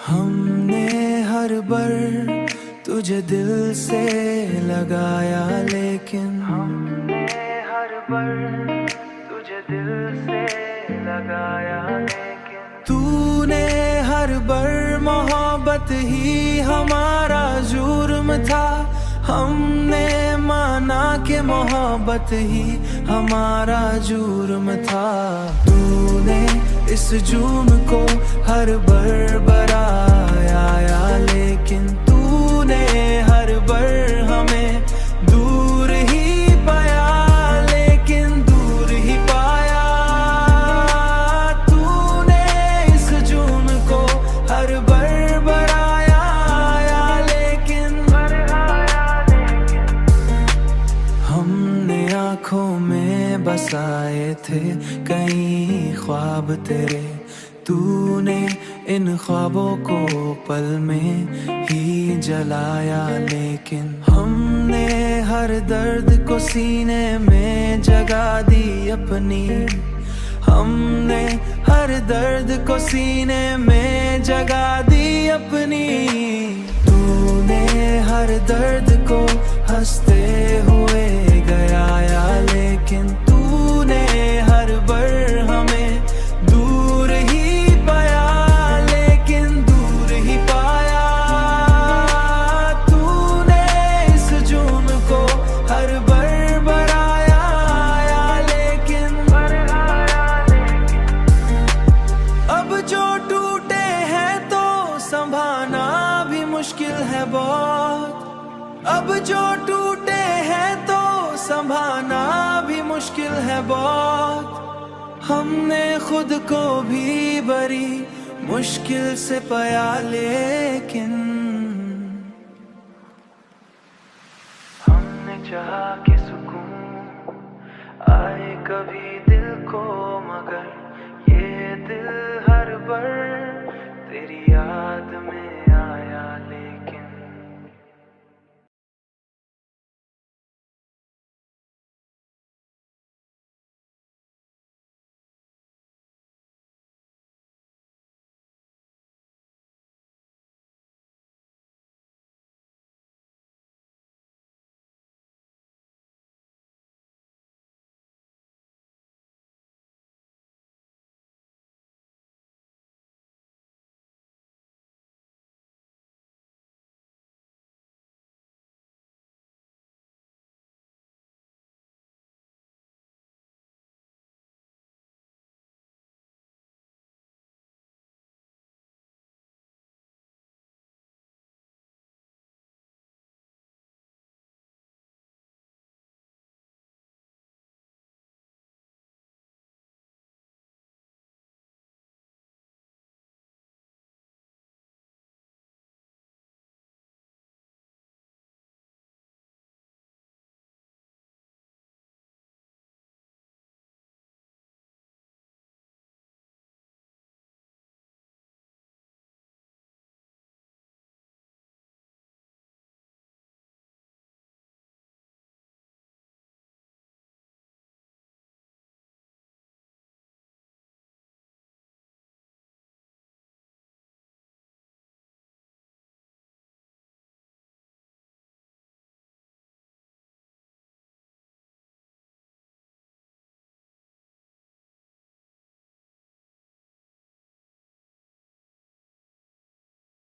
हमने हर बार तुझे दिल से लगाया, लेकिन हमने हर बार तुझे दिल से लगाया, लेकिन तूने हर बार मोहब्बत ही हमारा जुर्म था। हमने माना कि मोहब्बत ही हमारा जुर्म था। तूने इस जुर्म को हर बार बढ़ाया, लेकिन तूने हर बार हमें दूर ही पाया, लेकिन दूर ही पाया। तूने इस जुर्म को हर बार बढ़ाया, लेकिन हमने आँखों में बसाए थे कई ख्वाब तेरे। तूने इन ख्वाबों को पल में ही जलाया, लेकिन हमने हर दर्द को सीने में जगा दी अपनी। हमने हर दर्द को सीने में जगा दी अपनी। तूने हर दर्द को हंसते हुए गया, लेकिन तूने हर बार हमें दूर ही पाया, लेकिन दूर ही पाया। तूने इस जुर्म को हर बार बढ़ाया, लेकिन अब जो टूटे हैं तो संभालना भी मुश्किल है बहुत। अब जो टूटे हैं तो संभालना भी मुश्किल है बहुत। हमने खुद को भी बड़ी मुश्किल से पाया, लेकिन हमने चाहा कि सुकून आए कभी दिल को, मगर ये दिल